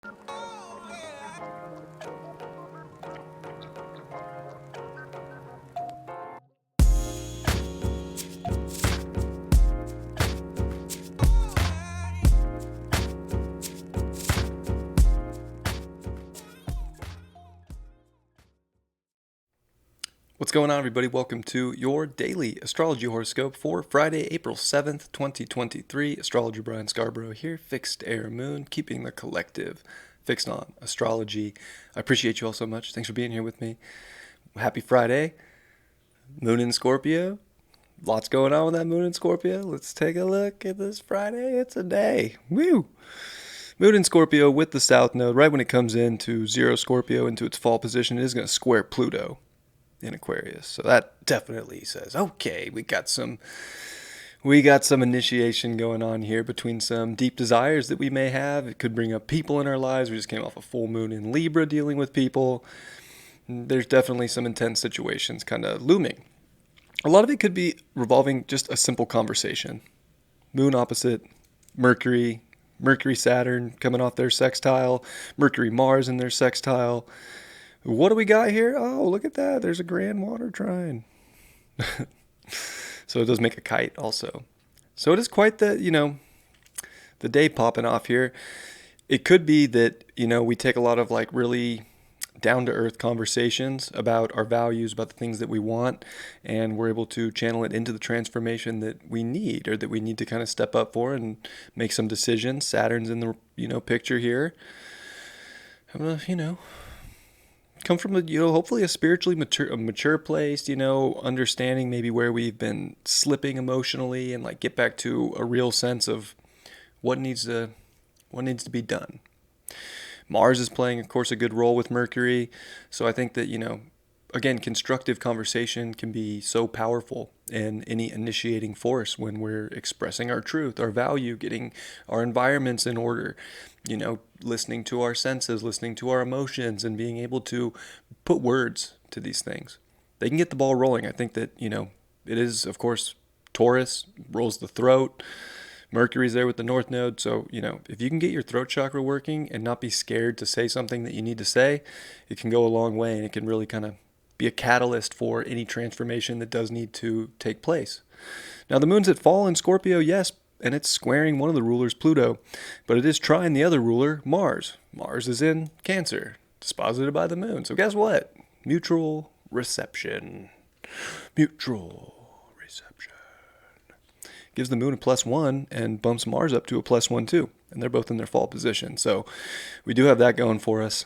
What's going on, everybody? Welcome to your daily astrology horoscope for Friday, April 7th, 2023. Astrologer Brian Scarborough here, Fixed Air Moon, keeping the collective fixed on astrology. I appreciate you all so much. Thanks for being here with me. Happy Friday. Moon in Scorpio. Lots going on with that moon in Scorpio. Let's take a look at this Friday. It's a day. Woo! Moon in Scorpio with the South Node. Right when it comes into 0 Scorpio into its fall position, it is going to square Pluto in Aquarius. So that definitely says, okay, we got some initiation going on here between some deep desires that we may have. It could bring up people in our lives. We just came off a full moon in Libra dealing with people. There's definitely some intense situations kind of looming. A lot of it could be revolving just a simple conversation. Moon opposite Mercury, Saturn coming off their sextile, Mercury, Mars in their sextile. What do we got here? Oh, look at that. There's a grand water trine. So it does make a kite also. So it is quite the day popping off here. It could be that, we take a lot of really down-to-earth conversations about our values, about the things that we want, and we're able to channel it into the transformation that we need, or that we need to kind of step up for and make some decisions. Saturn's in the, picture here. I'm going to, come from hopefully a spiritually mature place, understanding maybe where we've been slipping emotionally, and get back to a real sense of what needs to be done. Mars is playing, of course, a good role with Mercury. So I think that, again, constructive conversation can be so powerful in any initiating force when we're expressing our truth, our value, getting our environments in order, listening to our senses, listening to our emotions, and being able to put words to these things. They can get the ball rolling. I think that, it is, of course, Taurus rolls the throat. Mercury's there with the North Node. So, if you can get your throat chakra working and not be scared to say something that you need to say, it can go a long way, and it can really kind of be a catalyst for any transformation that does need to take place. Now, the moon's at fall in Scorpio, yes, and it's squaring one of the rulers, Pluto, but it is trine the other ruler, Mars. Mars is in Cancer, disposited by the moon. So guess what? Mutual reception. Gives the moon a +1 and bumps Mars up to a +1 too. And they're both in their fall position. So we do have that going for us,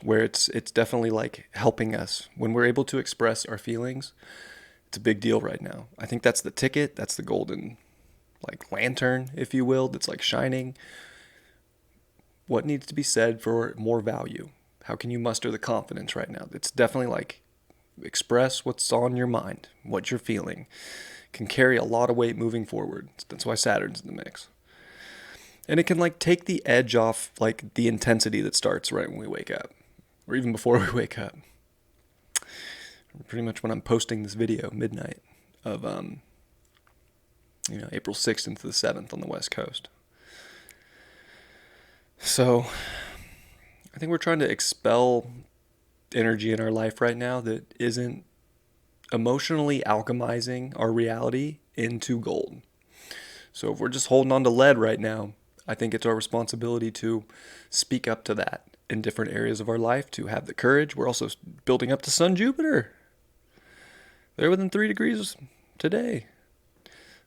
where it's definitely helping us. When we're able to express our feelings, it's a big deal right now. I think that's the ticket. That's the golden lantern, if you will, that's shining. What needs to be said for more value? How can you muster the confidence right now? It's definitely express what's on your mind, what you're feeling. Can carry a lot of weight moving forward. That's why Saturn's in the mix. And it can take the edge off the intensity that starts right when we wake up, or even before we wake up. Pretty much when I'm posting this video, midnight of April 6th into the 7th on the West Coast. So I think we're trying to expel energy in our life right now that isn't emotionally alchemizing our reality into gold. So if we're just holding on to lead right now, I think it's our responsibility to speak up to that in different areas of our life, to have the courage. We're also building up to Sun Jupiter. They're within 3 degrees today.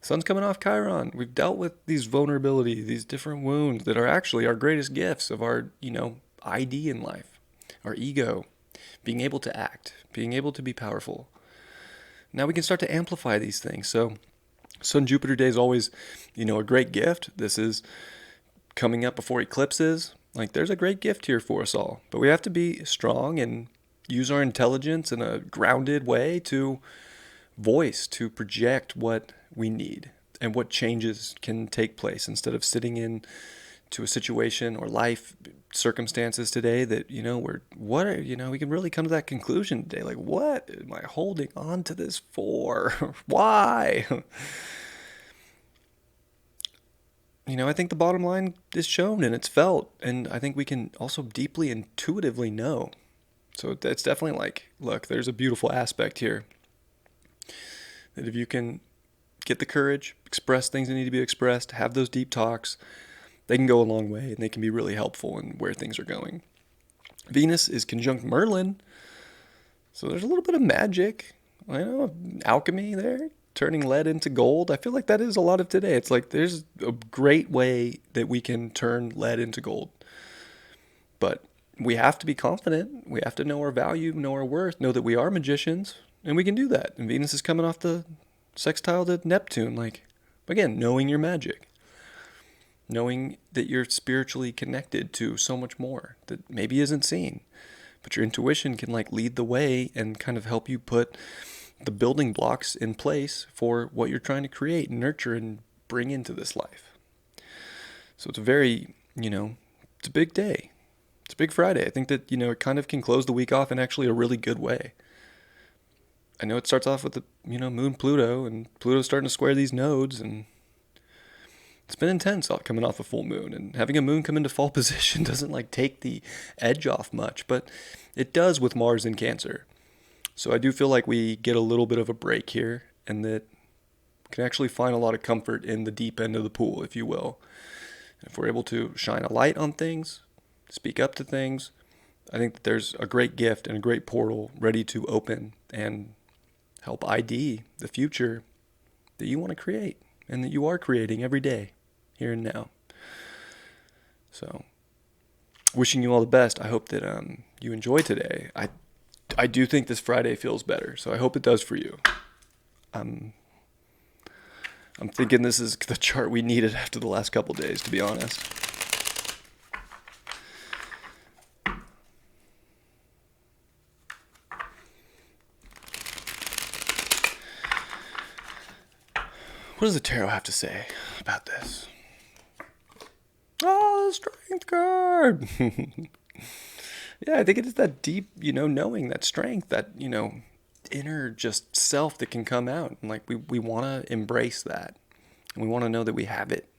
Sun's coming off Chiron. We've dealt with these vulnerabilities, these different wounds that are actually our greatest gifts of our, ID in life, our ego, being able to act, being able to be powerful. Now we can start to amplify these things. So Sun Jupiter Day is always, a great gift. This is coming up before eclipses. There's a great gift here for us all. But we have to be strong and use our intelligence in a grounded way to voice, to project what we need and what changes can take place, instead of sitting in to a situation or life circumstances today that, we can really come to that conclusion today. What am I holding on to this for? Why? I think the bottom line is shown and it's felt. And I think we can also deeply intuitively know. So it's definitely like, look, there's a beautiful aspect here. That if you can get the courage, express things that need to be expressed, have those deep talks, they can go a long way and they can be really helpful in where things are going. Venus is conjunct Merlin, so there's a little bit of magic, alchemy there, turning lead into gold. I feel like that is a lot of today. It's like there's a great way that we can turn lead into gold. But we have to be confident. We have to know our value, know our worth, know that we are magicians, and we can do that. And Venus is coming off the sextile to Neptune. Like, again, knowing your magic. Knowing that you're spiritually connected to so much more that maybe isn't seen. But your intuition can like lead the way and kind of help you put the building blocks in place for what you're trying to create and nurture and bring into this life. So it's a very, it's a big day. It's a big Friday. I think that, it kind of can close the week off in actually a really good way. I know it starts off with the, moon Pluto, and Pluto's starting to square these nodes, and it's been intense coming off a full moon, and having a moon come into fall position doesn't like take the edge off much, but it does with Mars in Cancer. So I do feel like we get a little bit of a break here, and that we can actually find a lot of comfort in the deep end of the pool, if you will. If we're able to shine a light on things, speak up to things, I think that there's a great gift and a great portal ready to open and help ID the future that you want to create and that you are creating every day, here and now. So, wishing you all the best. I hope that you enjoy today. I do think this Friday feels better, so I hope it does for you. I'm thinking this is the chart we needed after the last couple days, to be honest. What does the tarot have to say about this? Oh, the strength card. Yeah, I think it is that deep, knowing, that strength, that, inner just self that can come out. And like we want to embrace that. And we want to know that we have it,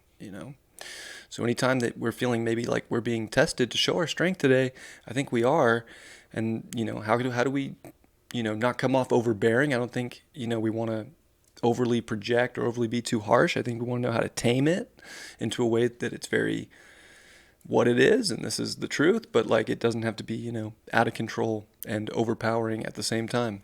So anytime that we're feeling maybe like we're being tested to show our strength today, I think we are. And, how do we, not come off overbearing? I don't think, we want to overly project or overly be too harsh. I think we want to know how to tame it into a way that it's very what it is, and this is the truth, but like it doesn't have to be, out of control and overpowering at the same time.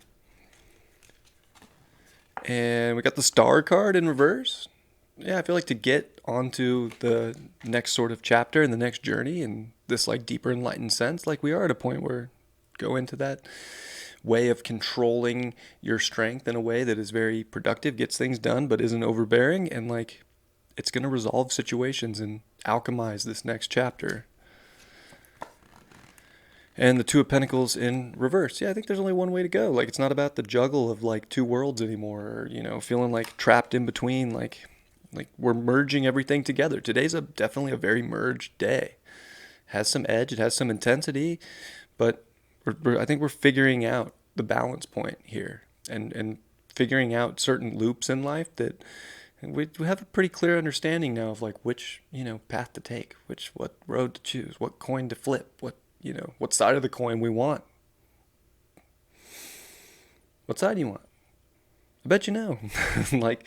And we got the Star card in reverse. Yeah, I feel like to get onto the next sort of chapter and the next journey and this like deeper enlightened sense, like we are at a point where go into that way of controlling your strength in a way that is very productive, gets things done, but isn't overbearing, and like it's going to resolve situations and alchemize this next chapter. And the Two of Pentacles in reverse. Yeah, I think there's only one way to go. Like, it's not about the juggle of like two worlds anymore, or, feeling like trapped in between. Like we're merging everything together. Today's definitely a very merged day. It has some edge, it has some intensity, but I think we're figuring out the balance point here, and figuring out certain loops in life that we have a pretty clear understanding now of like which, path to take, what road to choose, what coin to flip, what side of the coin we want. What side do you want? I bet you know. Like,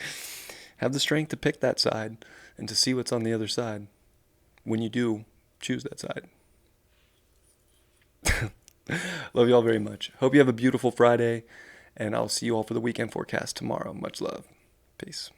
have the strength to pick that side and to see what's on the other side when you do choose that side. Love you all very much. Hope you have a beautiful Friday, and I'll see you all for the weekend forecast tomorrow. Much love. Peace.